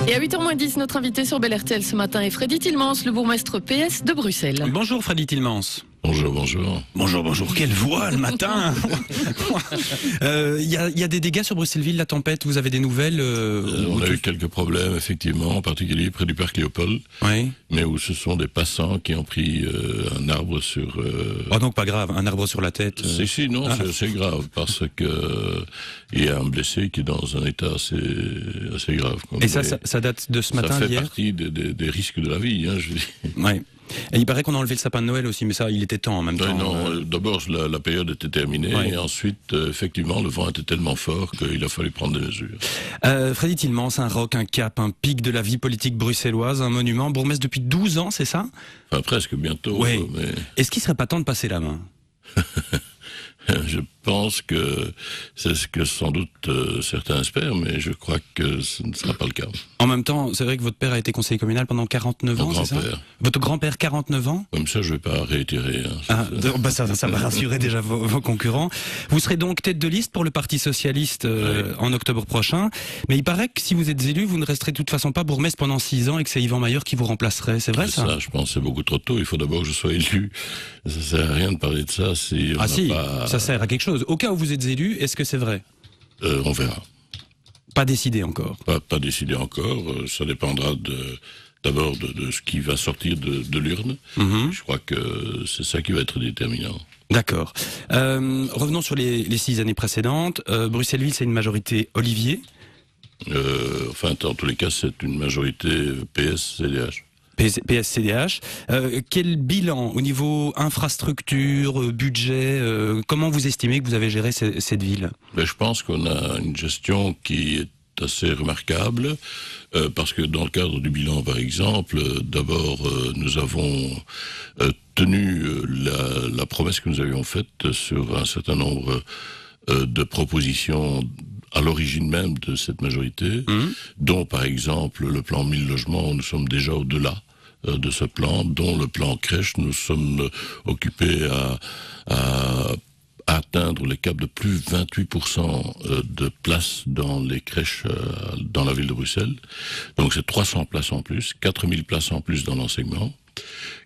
Et à 8h10, notre invité sur Bel RTL ce matin est Freddy Tillmans, le bourgmestre PS de Bruxelles. Bonjour Freddy Tillmans. Bonjour, bonjour. Bonjour, quelle voix le matin. Il y a des dégâts sur Bruxelles-Ville, la tempête, vous avez des nouvelles On a eu quelques problèmes, effectivement, en particulier près du parc Léopold, Oui. mais où ce sont des passants qui ont pris un arbre sur... Oh donc pas grave, un arbre sur la tête. Si, non, c'est grave, parce que il y a un blessé qui est dans un état assez grave. Et ça date de ce matin, ça fait hier partie des risques de la vie, hein, je dis. Ouais. Et il paraît qu'on a enlevé le sapin de Noël aussi, mais ça, il était temps en même temps. Non, d'abord, la période était terminée, et ensuite, effectivement, le vent était tellement fort qu'il a fallu prendre des mesures. Freddy Tillmans, un roc, un cap, un pic de la vie politique bruxelloise, un monument, bourgmestre depuis 12 ans, c'est ça? Enfin, presque, bientôt. Oui. Mais... Est-ce qu'il serait pas temps de passer la main? Je pense que c'est ce que sans doute certains espèrent, mais je crois que ce ne sera pas le cas. En même temps, c'est vrai que votre père a été conseiller communal pendant 49 ans, c'est ça? Votre grand-père, 49 ans? Comme ça, je ne vais pas réitérer. Ça va rassurer déjà vos concurrents. Vous serez donc tête de liste pour le Parti Socialiste en octobre prochain. Mais il paraît que si vous êtes élu, vous ne resterez de toute façon pas bourgmestre pendant 6 ans et que c'est Yvan Mailleur qui vous remplacerait. C'est vrai ça? Je pense que c'est beaucoup trop tôt. Il faut d'abord que je sois élu. Ça ne sert à rien de parler de ça si on n'a pas... Ça sert à quelque chose. Au cas où vous êtes élu, est-ce que c'est vrai? On verra. Pas décidé encore. Pas décidé encore. Ça dépendra d'abord de ce qui va sortir de l'urne. Je crois que c'est ça qui va être déterminant. D'accord. Revenons sur les 6 années précédentes. Bruxelles-Ville, c'est une majorité Olivier. Dans tous les cas, c'est une majorité PS-CDH. PS-CDH. Quel bilan au niveau infrastructure, budget, comment vous estimez que vous avez géré cette ville? Je pense qu'on a une gestion qui est assez remarquable, parce que dans le cadre du bilan, par exemple, d'abord, nous avons tenu la promesse que nous avions faite sur un certain nombre de propositions à l'origine même de cette majorité, dont par exemple le plan 1000 logements, nous sommes déjà au-delà de ce plan, dont le plan crèche, nous sommes occupés à atteindre les caps de plus 28% de places dans les crèches dans la ville de Bruxelles. Donc c'est 300 places en plus, 4000 places en plus dans l'enseignement,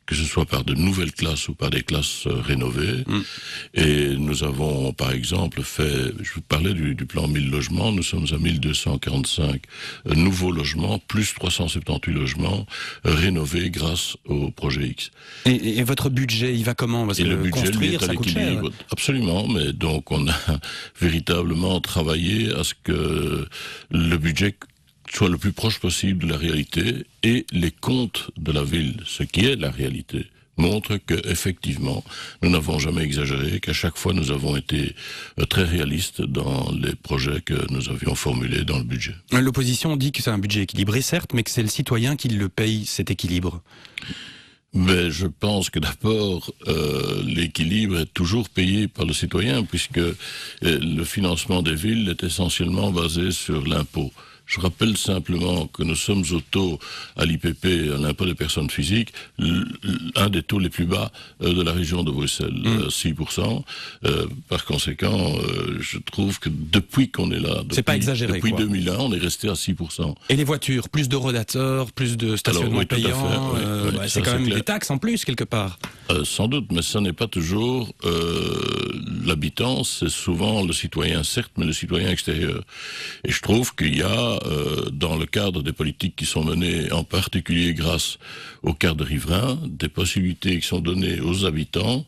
que ce soit par de nouvelles classes ou par des classes rénovées. Et nous avons, par exemple, je vous parlais du plan 1000 logements, nous sommes à 1245 nouveaux logements, plus 378 logements rénovés grâce au projet X. Et votre budget, il va comment? Parce que le budget, construire, lui, est à ça coûte cher. l'équilibre. Absolument, mais donc on a véritablement travaillé à ce que le budget soit le plus proche possible de la réalité, et les comptes de la ville, ce qui est la réalité, montrent qu'effectivement, nous n'avons jamais exagéré, qu'à chaque fois nous avons été très réalistes dans les projets que nous avions formulés dans le budget. L'opposition dit que c'est un budget équilibré, certes, mais que c'est le citoyen qui le paye, cet équilibre. Mais je pense que d'abord, l'équilibre est toujours payé par le citoyen, puisque le financement des villes est essentiellement basé sur l'impôt. Je rappelle simplement que nous sommes au taux à l'IPP, à l'impôt des personnes physiques, un des taux les plus bas de la région de Bruxelles, 6%. Par conséquent, je trouve que depuis qu'on est là, c'est pas exagéré, depuis 2001, on est resté à 6%. Et les voitures, plus de rodateurs, plus de stationnement payant, c'est quand même des taxes en plus quelque part. Sans doute, mais ça n'est pas toujours l'habitant, c'est souvent le citoyen, certes, mais le citoyen extérieur. Et je trouve qu'il y a dans le cadre des politiques qui sont menées, en particulier grâce aux cartes de riverains, des possibilités qui sont données aux habitants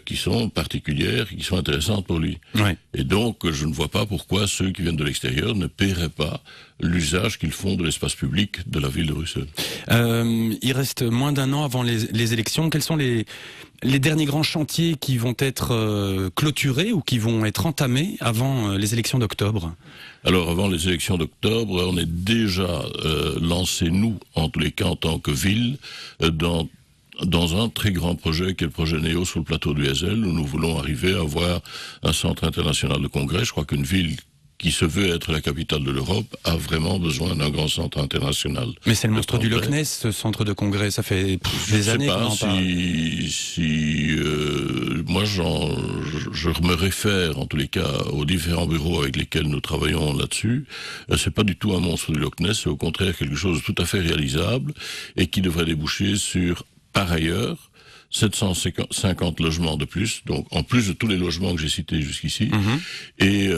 qui sont particulières, qui sont intéressantes pour lui. Ouais. Et donc, je ne vois pas pourquoi ceux qui viennent de l'extérieur ne paieraient pas l'usage qu'ils font de l'espace public de la ville de Bruxelles. Il reste moins d'un an avant les élections. Quels sont les derniers grands chantiers qui vont être clôturés ou qui vont être entamés avant les élections d'octobre? Alors, avant les élections d'octobre, on est déjà lancé, nous, en tous les cas, en tant que ville, dans un très grand projet qui est le projet NEO sur le plateau du Heysel, où nous voulons arriver à avoir un centre international de congrès. Je crois qu'une ville qui se veut être la capitale de l'Europe, a vraiment besoin d'un grand centre international. Mais c'est le monstre du Loch Ness, ce centre de congrès. Ça fait des années qu'on en parle. Moi, je me réfère, en tous les cas, aux différents bureaux avec lesquels nous travaillons là-dessus. C'est pas du tout un monstre du Loch Ness, c'est au contraire quelque chose de tout à fait réalisable et qui devrait déboucher sur, par ailleurs, 750 logements de plus, donc en plus de tous les logements que j'ai cités jusqu'ici, et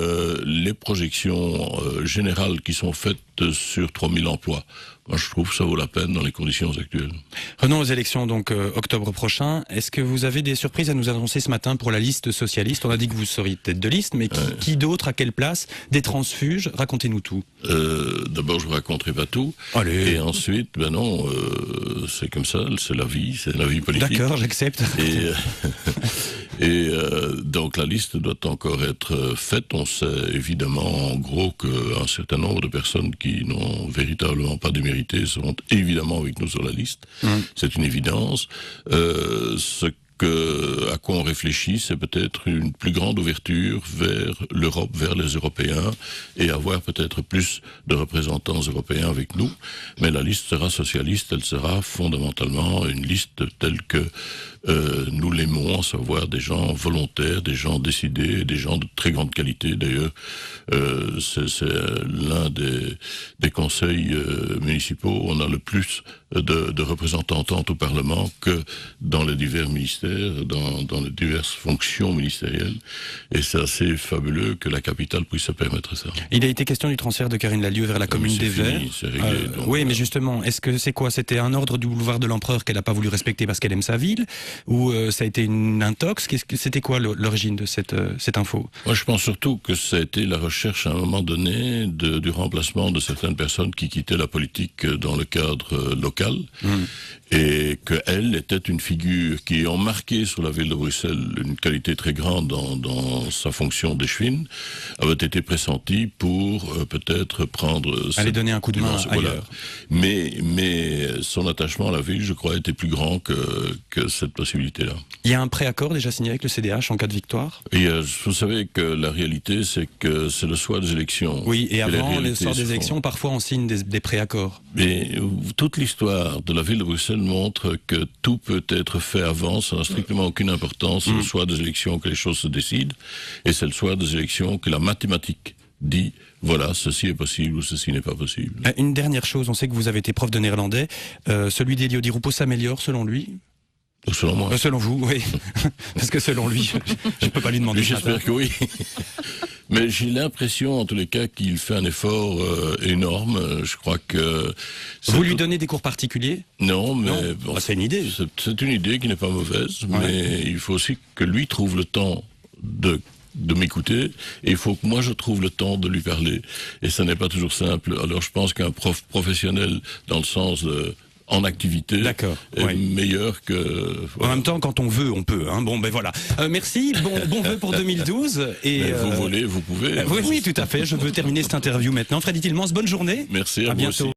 les projections générales qui sont faites sur 3000 emplois. Moi, je trouve que ça vaut la peine dans les conditions actuelles. Revenons aux élections, donc octobre prochain. Est-ce que vous avez des surprises à nous annoncer ce matin pour la liste socialiste? On a dit que vous seriez tête de liste, mais qui d'autre, à quelle place? Des transfuges? Racontez-nous tout. D'abord, je vous raconterai pas tout. Allez. Et ensuite, ben non, c'est comme ça, c'est la vie politique. D'accord, j'accepte. Donc la liste doit encore être faite. On sait évidemment en gros qu'un certain nombre de personnes qui n'ont véritablement pas démérité seront évidemment avec nous sur la liste. C'est une évidence. À quoi on réfléchit, c'est peut-être une plus grande ouverture vers l'Europe, vers les Européens, et avoir peut-être plus de représentants européens avec nous. Mais la liste sera socialiste, elle sera fondamentalement une liste telle que nous l'aimons, à savoir des gens volontaires, des gens décidés, des gens de très grande qualité. D'ailleurs, c'est l'un des conseils municipaux. On a le plus de représentants tant au Parlement que dans les divers ministères, dans les diverses fonctions ministérielles. Et c'est assez fabuleux que la capitale puisse se permettre ça. Il a été question du transfert de Karine Lallieu vers la commune des Verts. C'est réglé. Oui, mais justement, est-ce que c'est quoi? C'était un ordre du boulevard de l'Empereur qu'elle n'a pas voulu respecter parce qu'elle aime sa ville? Ou ça a été une intox? C'était quoi l'origine de cette info? Moi, je pense surtout que ça a été la recherche à un moment donné du remplacement de certaines personnes qui quittaient la politique dans le cadre local. Et qu'elle était une figure qui ayant marqué sur la ville de Bruxelles une qualité très grande dans sa fonction d'échevine, avait été pressentie pour peut-être prendre... Aller donner un coup de main ailleurs. Mais son attachement à la ville, je crois, était plus grand que cette possibilité-là. Il y a un préaccord déjà signé avec le CDH en cas de victoire? Et vous savez que la réalité, c'est que c'est le soir des élections. Oui, et avant le soir des élections, parfois on signe des préaccords. Mais toute l'histoire de la ville de Bruxelles montre que tout peut être fait avant, ça n'a strictement aucune importance. C'est le soir des élections que les choses se décident, et c'est le soir des élections que la mathématique dit voilà, ceci est possible ou ceci n'est pas possible. Une dernière chose, on sait que vous avez été prof de néerlandais. Celui d'Elio Di Rupo s'améliore selon lui? Selon moi. Selon vous, oui. Parce que selon lui, je ne peux pas lui demander. J'espère que oui. Mais j'ai l'impression, en tous les cas, qu'il fait un effort énorme. Je crois que... Vous lui donnez des cours particuliers? Non, mais... Non. Bon, c'est une idée. C'est une idée qui n'est pas mauvaise, mais il faut aussi que lui trouve le temps de m'écouter, et il faut que moi je trouve le temps de lui parler. Et ça n'est pas toujours simple. Alors je pense qu'un prof professionnel, dans le sens en activité, est meilleur que... Voilà. En même temps, quand on veut, on peut. Hein. Bon, ben voilà. Merci, bon vœu pour 2012. Et vous voulez, vous pouvez. Oui, tout à fait. Je veux terminer cette interview maintenant. Freddy Tillmans, bonne journée. Merci à vous bientôt. Aussi.